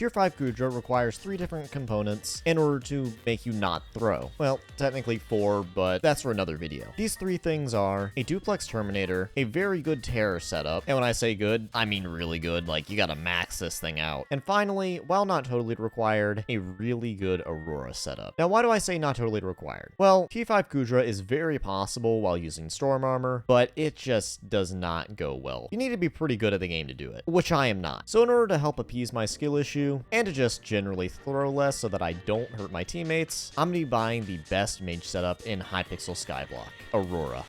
Tier 5 Kudra requires 3 different components in order to make you not throw. Well, technically 4, but that's for another video. These 3 things are a duplex terminator, a very good terror setup, and when I say good, I mean really good, like you gotta max this thing out. And finally, while not totally required, a really good aurora setup. Now, why do I say not totally required? Well, T5 Kudra is very possible while using storm armor, but it just does not go well. You need to be pretty good at the game to do it, which I am not. So in order to help appease my skill issue, and to just generally throw less so that I don't hurt my teammates, I'm gonna be buying the best mage setup in Hypixel Skyblock, Aurora.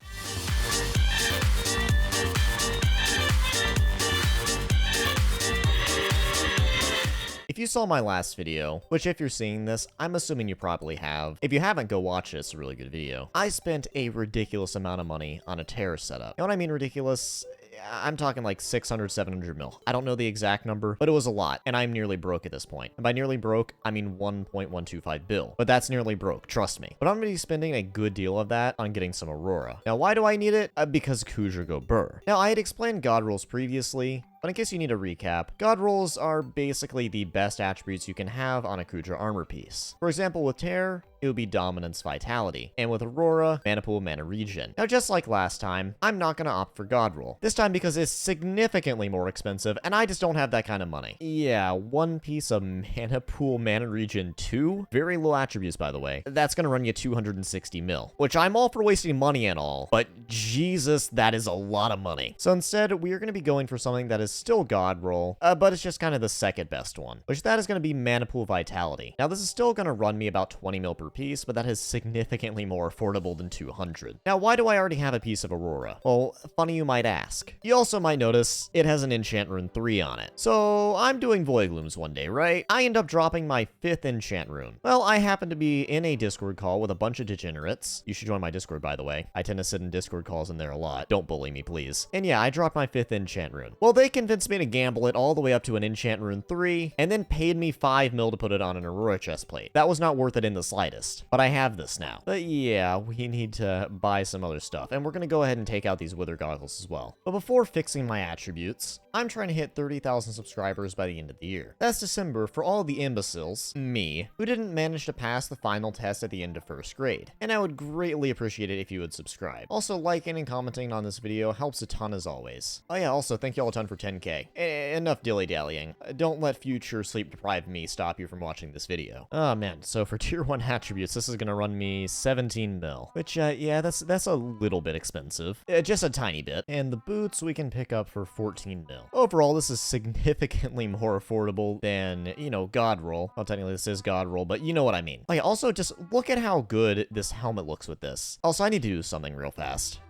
If you saw my last video, which if you're seeing this, I'm assuming you probably have. If you haven't, go watch it, it's a really good video. I spent a ridiculous amount of money on a terror setup. And when I mean ridiculous, I'm talking like 600, 700 mil. I don't know the exact number, but it was a lot, and I'm nearly broke at this point. And by nearly broke, I mean 1.125 bill. But that's nearly broke, trust me. But I'm gonna be spending a good deal of that on getting some Aurora. Now, why do I need it? Because Kudra go burr. Now, I had explained God rolls previously, but in case you need a recap, God rolls are basically the best attributes you can have on a Kudra armor piece. For example, with Terror, it would be Dominance Vitality, and with Aurora, Mana Pool, Mana Regen. Now, just like last time, I'm not gonna opt for God roll. This time because it's significantly more expensive, and I just don't have that kind of money. Yeah, one piece of Mana Pool, Mana Regen 2, very low attributes by the way, that's gonna run you 260 mil, which I'm all for wasting money and all, but Jesus, that is a lot of money. So instead, we are gonna be going for something that is still God roll, but it's just kind of the second best one, which that is gonna be Mana Pool Vitality. Now, this is still gonna run me about 20 mil per piece, but that is significantly more affordable than 200. Now, why do I already have a piece of Aurora? Well, funny you might ask. You also might notice it has an enchant rune 3 on it. So I'm doing Void Glooms one day, right? I end up dropping my 5th enchant rune. Well, I happen to be in a Discord call with a bunch of degenerates. You should join my Discord, by the way. I tend to sit in Discord calls in there a lot. Don't bully me, please. And yeah, I dropped my 5th enchant rune. Well, they convinced me to gamble it all the way up to an enchant rune 3, and then paid me 5 mil to put it on an Aurora chestplate. That was not worth it in the slightest. But I have this now. But yeah, we need to buy some other stuff, and we're gonna go ahead and take out these wither goggles as well. But before fixing my attributes, I'm trying to hit 30,000 subscribers by the end of the year. That's December for all the imbeciles, me, who didn't manage to pass the final test at the end of 1st grade. And I would greatly appreciate it if you would subscribe. Also, liking and commenting on this video helps a ton as always. Oh yeah, also, thank you all a ton for 10k. Enough dilly-dallying. Don't let future sleep-deprived me stop you from watching this video. Oh man, so for tier 1 attributes, this is gonna run me 17 mil, which, yeah, that's a little bit expensive. Just a tiny bit. And the boots we can pick up for 14 mil. Overall, this is significantly more affordable than, you know, God roll. Well, technically this is God roll, but you know what I mean. Like, also, just look at how good this helmet looks with this. Also, I need to do something real fast. /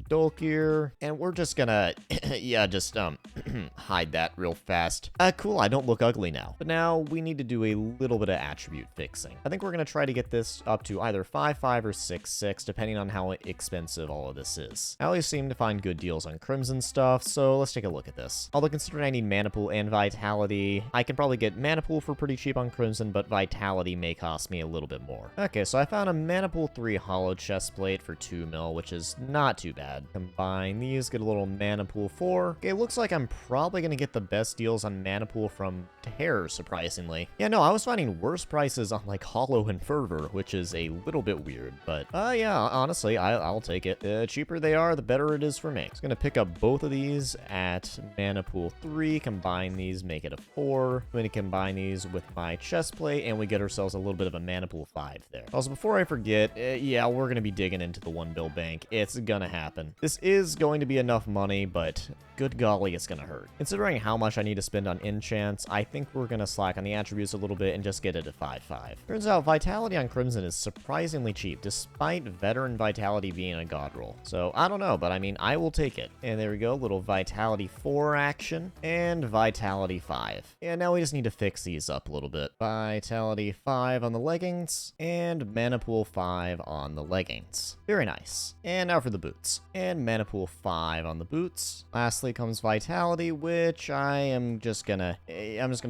Dolkir, and we're just gonna, yeah, just, hide that real fast. Cool, I don't look ugly now. But now, we need to do a little bit of attribute fixing. I think we're gonna try to get this up to either 5.5 or 6.6, depending on how expensive all of this is. I always seem to find good deals on Crimson stuff, so let's take a look at this. Although considering I need Mana Pool and Vitality, I can probably get Mana Pool for pretty cheap on Crimson, but Vitality may cost me a little bit more. Okay, so I found a Mana Pool 3 Hollow Chestplate for 2 mil, which is not too bad. Combine these, get a little Mana Pool 4. Okay, looks like I'm probably gonna get the best deals on Mana Pool from Terror, surprisingly. Yeah, no, I was finding worse prices on like Hollow and Fervor, which is a little bit weird, but yeah, honestly, I'll take it. The cheaper they are, the better it is for me. Just gonna pick up both of these at Mana Pool 3, combine these, make it a 4. I'm gonna combine these with my chestplate, and we get ourselves a little bit of a Mana Pool 5 there. Also, before I forget, yeah, we're gonna be digging into the 1 bill bank. It's gonna happen. This is going to be enough money, but good golly, it's gonna hurt. Considering how much I need to spend on enchants, I think we're gonna slack on the attributes a little bit and just get it to 5.5. Turns out Vitality on Crimson is surprisingly cheap, despite Veteran Vitality being a god roll. So, I don't know, but I mean, I will take it. And there we go, little Vitality 4 action, and Vitality 5. And now we just need to fix these up a little bit. Vitality 5 on the leggings, and Mana Pool 5 on the leggings. Very nice. And now for the boots. And Mana Pool 5 on the boots. Lastly comes Vitality vitality, which I'm just gonna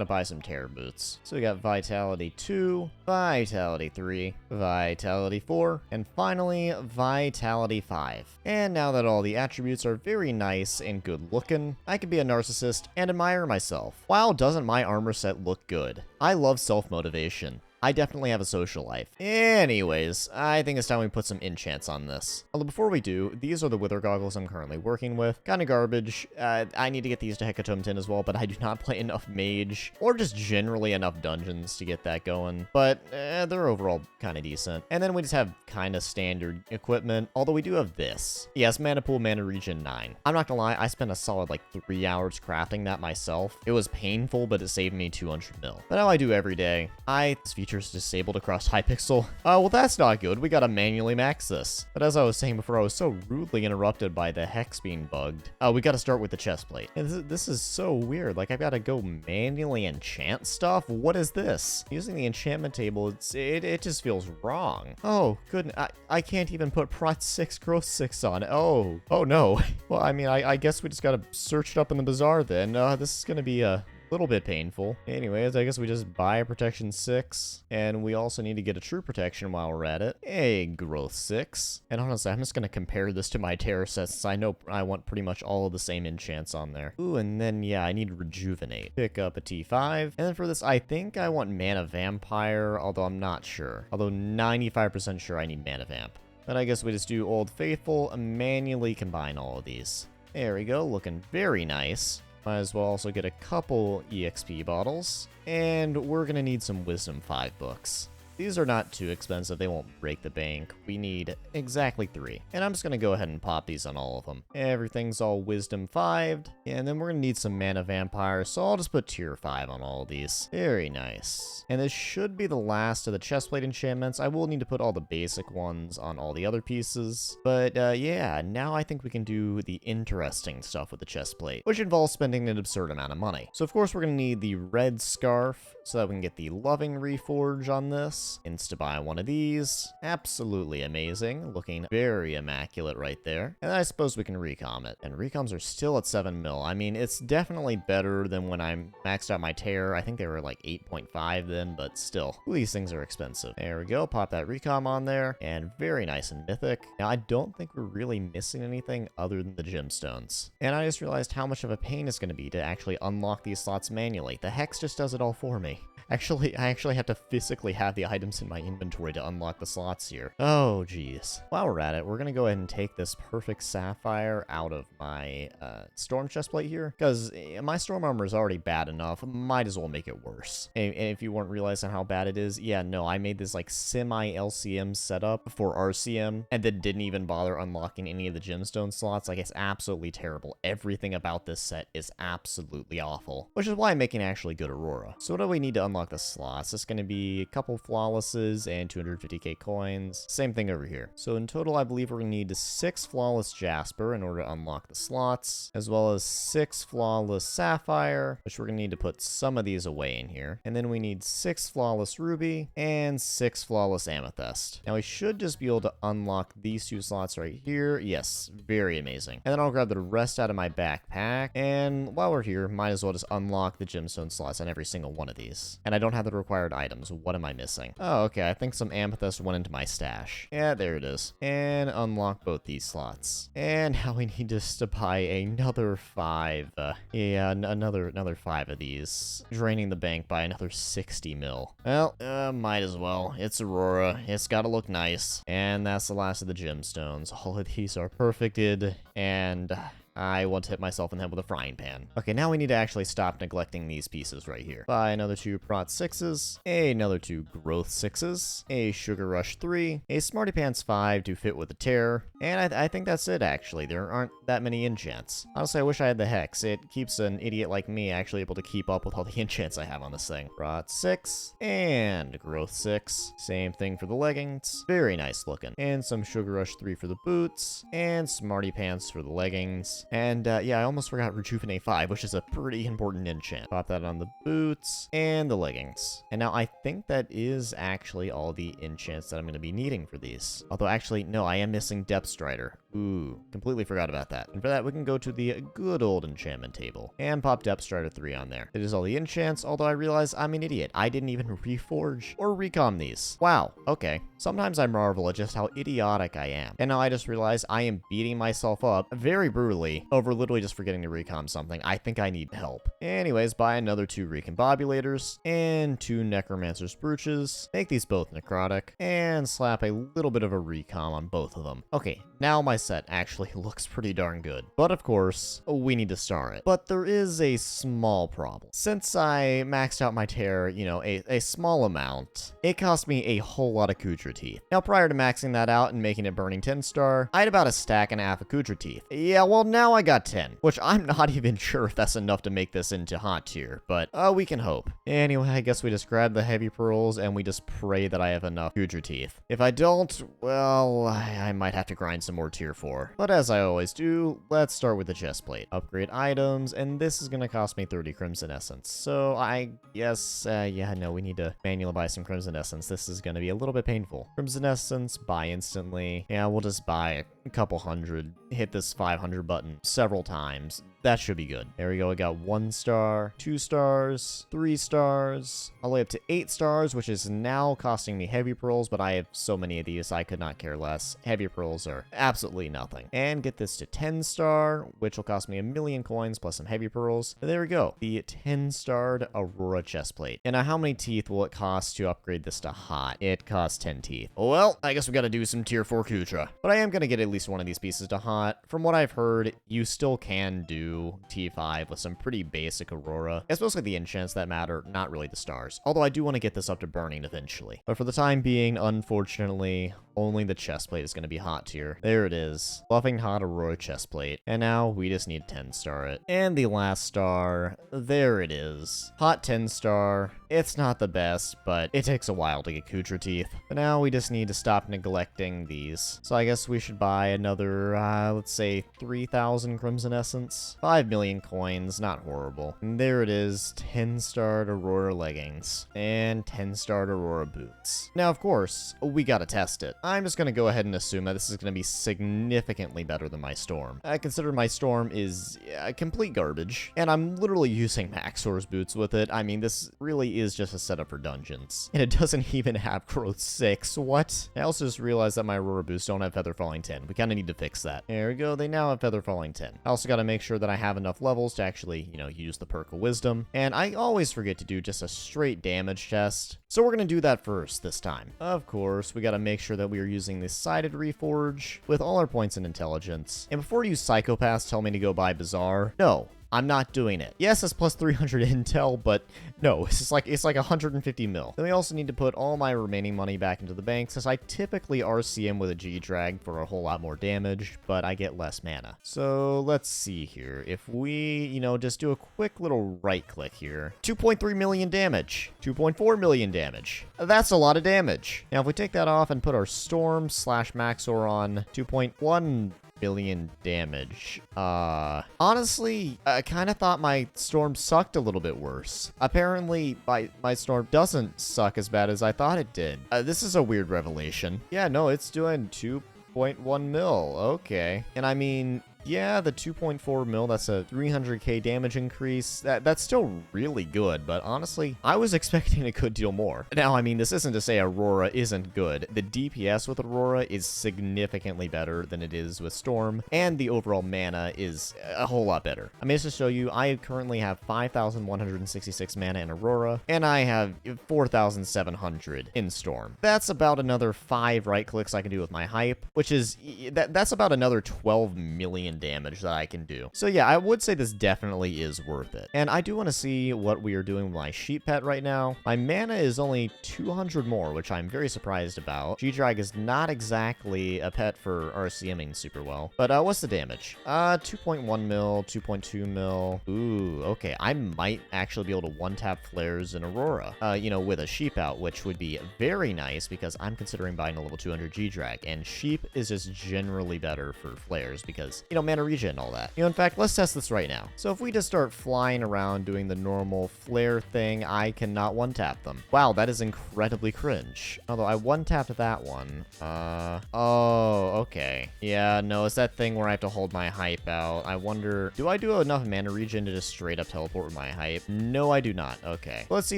buy some terror boots. So we got vitality 2, vitality 3, vitality 4, and finally vitality 5. And now that all the attributes are very nice and good looking, I can be a narcissist and admire myself. Wow, doesn't my armor set look good? I love self-motivation. I definitely have a social life. Anyways, I think it's time we put some enchants on this. Although before we do, these are the wither goggles I'm currently working with. Kinda garbage. I need to get these to Hecatomb 10 as well, but I do not play enough Mage, or just generally enough dungeons to get that going. But they're overall kinda decent. And then we just have kinda standard equipment, although we do have this. Yes, mana pool, mana regen 9. I'm not gonna lie, I spent a solid like 3 hours crafting that myself. It was painful, but it saved me 200 mil. But now I do every day. This feature is disabled across Hypixel. Well, that's not good. We gotta manually max this. But as I was saying before, I was so rudely interrupted by the hex being bugged. We gotta start with the chest plate. And this is so weird. Like, I've gotta go manually enchant stuff? What is this? Using the enchantment table, it just feels wrong. Oh, goodness. I can't even put prot 6, growth 6 on. Oh no. Well, I mean, I guess we just gotta search it up in the bazaar then. This is gonna be a little bit painful. Anyways, I guess we just buy a protection 6, and we also need to get a true protection while we're at it. A growth 6. And honestly, I'm just gonna compare this to my terror sets, since I know I want pretty much all of the same enchants on there. Ooh, and then yeah, I need rejuvenate. Pick up a T5. And then for this, I think I want mana vampire, although I'm not sure. Although 95% sure I need mana vamp. Then I guess we just do Old Faithful and manually combine all of these. There we go, looking very nice. Might as well also get a couple EXP bottles. And we're gonna need some Wisdom 5 books. These are not too expensive, they won't break the bank. We need exactly 3. And I'm just gonna go ahead and pop these on all of them. Everything's all Wisdom 5'd. And then we're gonna need some Mana Vampire, so I'll just put tier 5 on all of these. Very nice. And this should be the last of the chestplate enchantments. I will need to put all the basic ones on all the other pieces. But yeah, now I think we can do the interesting stuff with the chestplate, which involves spending an absurd amount of money. So of course we're gonna need the red scarf, so that we can get the loving reforge on this. Insta-buy one of these. Absolutely amazing. Looking very immaculate right there. And I suppose we can recom it. And recoms are still at 7 mil. I mean, it's definitely better than when I maxed out my terror. I think they were like 8.5 then, but still. Ooh, these things are expensive. There we go. Pop that recom on there. And very nice and mythic. Now, I don't think we're really missing anything other than the gemstones. And I just realized how much of a pain it's going to be to actually unlock these slots manually. The hex just does it all for me. Actually, I actually have to physically have the items in my inventory to unlock the slots here. Oh, geez. While we're at it, we're gonna go ahead and take this perfect sapphire out of my storm chestplate here, because my storm armor is already bad enough. Might as well make it worse. And if you weren't realizing how bad it is, yeah, no, I made this like semi-LCM setup for RCM, and then didn't even bother unlocking any of the gemstone slots. Like, it's absolutely terrible. Everything about this set is absolutely awful, which is why I'm making actually good aurora. So what do we need to unlock the slots? It's going to be a couple flawlesses and 250k coins. Same thing over here. So in total, I believe we're going to need 6 flawless jasper in order to unlock the slots, as well as 6 flawless sapphire, which we're going to need to put some of these away in here. And then we need 6 flawless ruby and 6 flawless amethyst. Now we should just be able to unlock these 2 slots right here. Yes, very amazing. And then I'll grab the rest out of my backpack. And while we're here, might as well just unlock the gemstone slots on every single one of these. And I don't have the required items. What am I missing? Oh, okay. I think some amethyst went into my stash. Yeah, there it is. And unlock both these slots. And now we need just to buy another 5. Yeah, another 5 of these. Draining the bank by another 60 mil. Well, might as well. It's Aurora. It's gotta look nice. And that's the last of the gemstones. All of these are perfected. And I want to hit myself in the head with a frying pan. Okay, now we need to actually stop neglecting these pieces right here. Buy another 2 prot 6s, another 2 growth 6s, a sugar rush 3, a smarty pants 5 to fit with the terror, and I think that's it actually. There aren't that many enchants. Honestly, I wish I had the hex. It keeps an idiot like me actually able to keep up with all the enchants I have on this thing. Prot 6 and growth 6. Same thing for the leggings. Very nice looking. And some sugar rush 3 for the boots, and smarty pants for the leggings. And yeah, I almost forgot Rejuvenate 5, which is a pretty important enchant. Pop that on the boots and the leggings. And now I think that is actually all the enchants that I'm going to be needing for these. Although actually, no, I am missing Depth Strider. Ooh, completely forgot about that. And for that, we can go to the good old enchantment table and pop Depth Strider 3 on there. It is all the enchants, although I realize I'm an idiot. I didn't even reforge or recom these. Wow, okay. Sometimes I marvel at just how idiotic I am. And now I just realize I am beating myself up very brutally over literally just forgetting to recom something. I think I need help. Anyways, buy another 2 Recombobulators and 2 Necromancer's Brooches. Make these both necrotic and slap a little bit of a recom on both of them. Okay, now my set actually looks pretty darn good. But of course, we need to star it. But there is a small problem. Since I maxed out my tear, you know, a small amount, it cost me a whole lot of Kudra teeth. Now, prior to maxing that out and making it burning 10 star, I had about a stack and a half of Kudra teeth. Yeah, well, now I got 10, which I'm not even sure if that's enough to make this into hot tier, but we can hope. Anyway, I guess we just grab the heavy pearls and we just pray that I have enough Kudra teeth. If I don't, well, I might have to grind some more tier 4. But as I always do, let's start with the chest plate. Upgrade items, and this is gonna cost me 30 Crimson Essence. So I guess, yeah, no, we need to manually buy some Crimson Essence. This is gonna be a little bit painful. Crimson Essence, buy instantly. Yeah, we'll just buy a couple hundred. Hit this 500 button several times. That should be good. There we go. I got 1 star, 2 stars, 3 stars, all the way up to 8 stars, which is now costing me heavy pearls, but I have so many of these, I could not care less. Heavy pearls are absolutely nothing. And get this to 10 star, which will cost me 1,000,000 coins plus some heavy pearls. And there we go. The 10-starred Aurora chestplate. And now how many teeth will it cost to upgrade this to hot? It costs 10 teeth. Well, I guess we gotta do some tier 4 Kudra. But I am gonna get at least one of these pieces to hot. From what I've heard, you still can do T5 with some pretty basic aurora. It's mostly the enchants that matter, not really the stars. Although I do want to get this up to burning eventually. But for the time being, unfortunately, only the chestplate is going to be hot tier. There it is. Fluffing hot aurora chestplate. And now we just need 10 star it. And the last star, there it is. Hot 10 star. It's not the best, but it takes a while to get Kudra teeth. But now we just need to stop neglecting these. So I guess we should buy another, let's say 3,000 Crimson Essence. 5,000,000 coins, not horrible. And there it is, 10-starred Aurora leggings and 10-starred Aurora boots. Now, of course, we gotta test it. I'm just gonna go ahead and assume that this is gonna be significantly better than my Storm. I consider my Storm is complete garbage, and I'm literally using Maxor's boots with it. I mean, this really is just a setup for dungeons. And it doesn't even have growth 6. What? I also just realized that my Aurora boots don't have Feather Falling 10. We kind of need to fix that. There we go. They now have Feather Falling 10. I also got to make sure that I have enough levels to actually, you know, use the perk of wisdom. And I always forget to do just a straight damage test. So we're going to do that first this time. Of course, we got to make sure that we are using the sided reforge with all our points in intelligence. And before you psychopaths tell me to go buy Bazaar, no. I'm not doing it. Yes, it's plus 300 intel, but no, it's like 150 mil. Then we also need to put all my remaining money back into the bank, since I typically RCM with a G-Drag for a whole lot more damage, but I get less mana. So let's see here. If we, you know, just do a quick little right click here. 2.3 million damage. 2.4 million damage. That's a lot of damage. Now, if we take that off and put our Storm / Maxor on 2.1 billion damage. Honestly, I kind of thought my Storm sucked a little bit worse. Apparently, my Storm doesn't suck as bad as I thought it did. This is a weird revelation. Yeah, no, it's doing 2.1 mil. Okay. And I mean, yeah, the 2.4 mil, that's a 300k damage increase. That's still really good, but honestly, I was expecting a good deal more. Now, I mean, this isn't to say Aurora isn't good. The DPS with Aurora is significantly better than it is with Storm, and the overall mana is a whole lot better. I mean, just to show you, I currently have 5,166 mana in Aurora, and I have 4,700 in Storm. That's about another 5 right clicks I can do with my hype, which is, that's about another 12 million damage that I can do. So yeah, I would say this definitely is worth it. And I do want to see what we are doing with my sheep pet right now. My mana is only 200 more, which I'm very surprised about. G-Drag is not exactly a pet for RCMing super well. But what's the damage? 2.1 mil, 2.2 mil. Ooh, okay. I might actually be able to one-tap flares in Aurora, you know, with a sheep out, which would be very nice because I'm considering buying a level 200 G-Drag. And sheep is just generally better for flares because, you know, mana regen and all that. In fact, let's test this right now. So if we just start flying around doing the normal flare thing, I cannot one-tap them. Wow, that is incredibly cringe. Although I one-tapped that one. Oh, okay. Yeah, no, it's that thing where I have to hold my hype out. I wonder, do I do enough mana regen to just straight up teleport with my hype? No, I do not. Okay. Let's see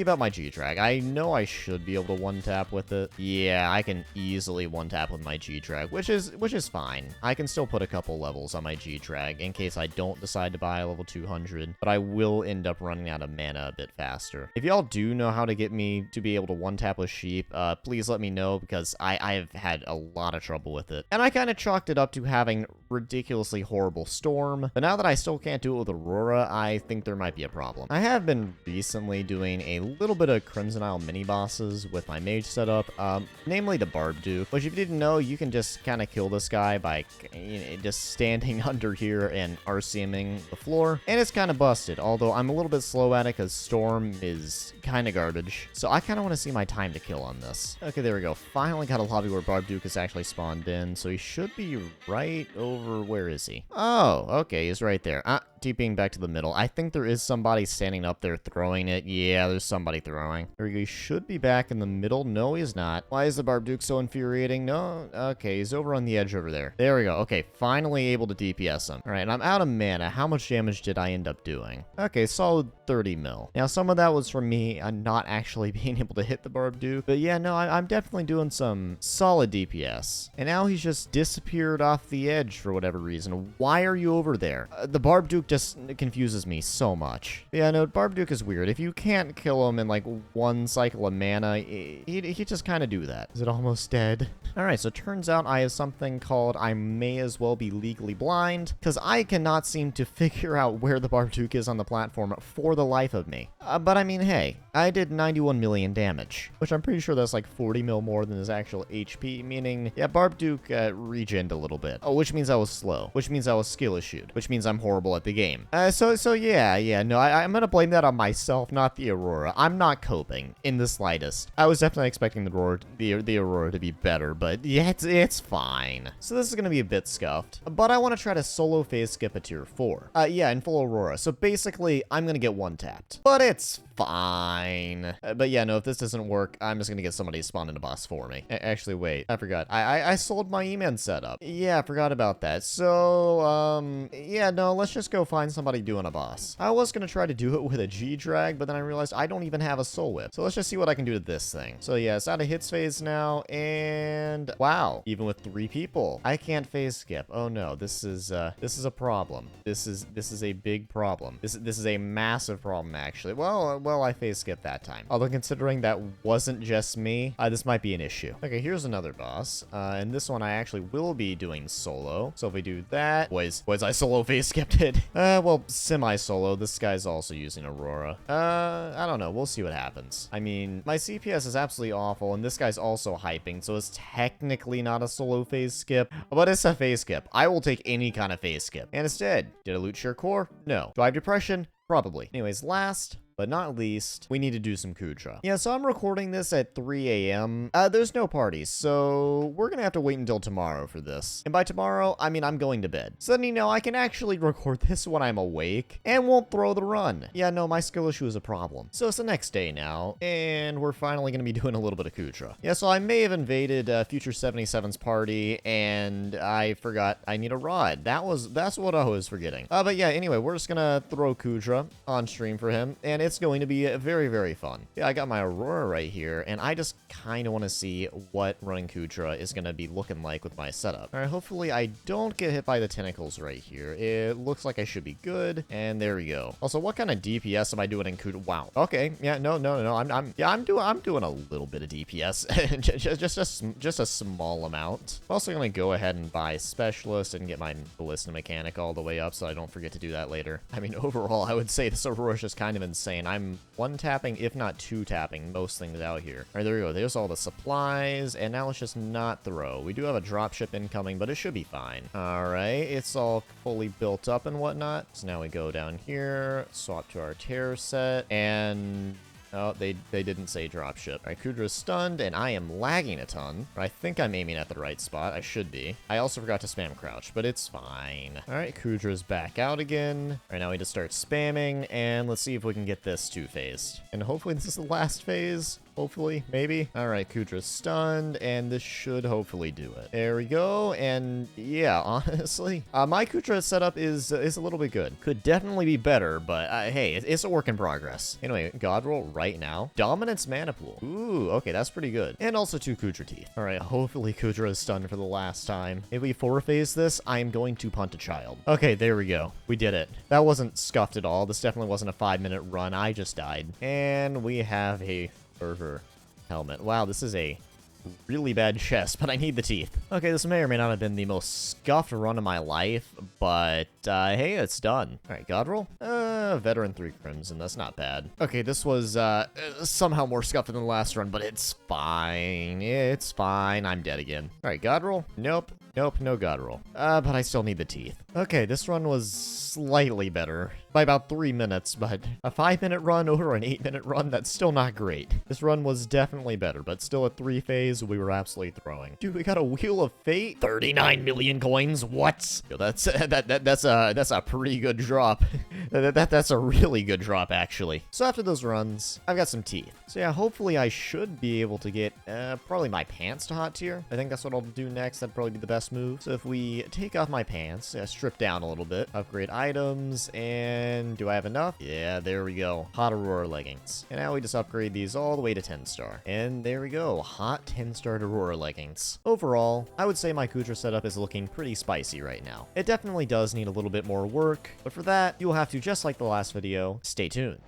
about my G-Drag. I know I should be able to one-tap with it. Yeah, I can easily one-tap with my G-Drag, which is fine. I can still put a couple levels on my G-Drag in case I don't decide to buy a level 200, but I will end up running out of mana a bit faster. If y'all do know how to get me to be able to one-tap with sheep, please let me know, because I've had a lot of trouble with it. And I kind of chalked it up to having ridiculously horrible storm, but now that I still can't do it with aurora, I think there might be a problem. I have been recently doing a little bit of Crimson Isle mini-bosses with my mage setup, namely the Barb Duke, which if you didn't know, you can just kind of kill this guy by just standing under here and RCMing the floor, and it's kind of busted, although I'm a little bit slow at it because storm is kind of garbage, so I kind of want to see my time to kill on this. Okay, there we go. Finally got a lobby where Barb Duke is actually spawned in, so he should be right over, where is he? Oh, okay, he's right there. TPing back to the middle. I think there is somebody standing up there throwing it. Yeah, there's somebody throwing. There we go. He should be back in the middle. No, he's not. Why is the Barb Duke so infuriating? No. Okay, he's over on the edge over there. There we go. Okay, finally able to DPS him. All right, and I'm out of mana. How much damage did I end up doing? Okay, solid 30 mil. Now, some of that was from me not actually being able to hit the Barb Duke. But yeah, no, I'm definitely doing some solid DPS. And now he's just disappeared off the edge for whatever reason. Why are you over there? The Barb Duke just confuses me so much. Yeah, no, Barb Duke is weird. If you can't kill him in like one cycle of mana, he just kind of do that. Is it almost dead? All right, so it turns out I have something called I may as well be legally blind, because I cannot seem to figure out where the Barb Duke is on the platform for the life of me. But I mean, hey, I did 91 million damage, which I'm pretty sure that's like 40 mil more than his actual HP, meaning, yeah, Barb Duke regened a little bit. Oh, which means I was slow, which means I was skill issued, which means I'm horrible at the game. So yeah, no, I'm gonna blame that on myself, not the aurora. I'm not coping in the slightest. I was definitely expecting the aurora to be better, but yeah, it's fine. So this is gonna be a bit scuffed, but I want to try to solo phase skip a tier 4. Yeah, in full aurora. So basically, I'm gonna get one tapped, but it's fine. But yeah, no, if this doesn't work, I'm just gonna get somebody to spawn in a boss for me. Actually, wait, I forgot. I sold my E-Man setup. Yeah, I forgot about that. So, yeah, no, let's just go find somebody doing a boss. I was gonna try to do it with a G-Drag, but then I realized I don't even have a soul whip. So let's just see what I can do to this thing. So yeah, it's out of hits phase now, and wow, even with 3 people, I can't phase skip. Oh no, this is a problem. This is a big problem. This is a massive problem, actually. Well, I phase skipped that time. Although considering that wasn't just me, this might be an issue. Okay, here's another boss, and this one I actually will be doing solo. So if we do that, was I solo phase skipped it? Well, semi-solo. This guy's also using aurora. I don't know. We'll see what happens. I mean, my CPS is absolutely awful, and this guy's also hyping, so it's technically not a solo phase skip, but it's a phase skip. I will take any kind of phase skip. And it's dead. Did I loot sheer core? No. Do I have depression? Probably. Anyways, last but not least, we need to do some Kudra. Yeah, so I'm recording this at 3 a.m. There's no parties, so we're gonna have to wait until tomorrow for this. And by tomorrow, I mean I'm going to bed. So then, you know, I can actually record this when I'm awake and won't throw the run. Yeah, no, my skill issue is a problem. So it's the next day now, and we're finally gonna be doing a little bit of Kudra. Yeah, so I may have invaded Future 77's party, and I forgot I need a rod. That's what I was forgetting. But yeah, anyway, we're just gonna throw Kudra on stream for him, and it's going to be very, very fun. Yeah, I got my aurora right here, and I just kind of want to see what running Kudra is going to be looking like with my setup. All right, hopefully I don't get hit by the tentacles right here. It looks like I should be good, and there we go. Also, what kind of DPS am I doing in Kudra? Wow. Okay. Yeah. No. I'm doing a little bit of DPS, just a small amount. I'm also gonna go ahead and buy specialist and get my ballista mechanic all the way up, so I don't forget to do that later. I mean, overall, I would say this aurora is just kind of insane. I'm one tapping, if not 2 tapping, most things out here. All right, there we go. There's all the supplies, and now let's just not throw. We do have a dropship incoming, but it should be fine. All right, it's all fully built up and whatnot. So now we go down here, swap to our terror set, and Oh, they didn't say dropship. All right, Kudra's stunned, and I am lagging a ton. I think I'm aiming at the right spot. I should be. I also forgot to spam crouch, but it's fine. All right, Kudra's back out again. All right, now we just start spamming, and let's see if we can get this 2-phased. And hopefully this is the last phase. Hopefully, maybe. All right, Kudra's stunned, and this should hopefully do it. There we go, and yeah, honestly, my Kudra setup is a little bit good. Could definitely be better, but hey, it's a work in progress. Anyway, God roll right now. Dominance mana pool. Ooh, okay, that's pretty good. And also 2 Kudra teeth. All right, hopefully Kudra is stunned for the last time. If we 4-phase this, I am going to punt a child. Okay, there we go. We did it. That wasn't scuffed at all. This definitely wasn't a 5-minute run. I just died. And we have a fervor helmet. Wow, this is a really bad chest, but I need the teeth. Okay, this may or may not have been the most scuffed run of my life, but hey, it's done. All right, God roll. Veteran 3 Crimson. That's not bad. Okay, this was somehow more scuffed than the last run, but it's fine. It's fine. I'm dead again. All right, God roll. Nope. Nope, no God roll. But I still need the teeth. Okay, this run was slightly better by about 3 minutes, but a 5-minute run over an 8-minute run, that's still not great. This run was definitely better, but still at 3-phase, we were absolutely throwing. Dude, we got a Wheel of Fate? 39 million coins? What? Yo, that's a pretty good drop. That's a really good drop, actually. So after those runs, I've got some teeth. So yeah, hopefully I should be able to get probably my pants to hot tier. I think that's what I'll do next. That'd probably be the best move. So if we take off my pants, strip down a little bit, upgrade items, and do I have enough? Yeah, there we go. Hot Aurora leggings. And now we just upgrade these all the way to 10-star. And there we go. Hot 10-star Aurora leggings. Overall, I would say my Kudra setup is looking pretty spicy right now. It definitely does need a little bit more work, but for that, you'll have to, just like the last video, stay tuned.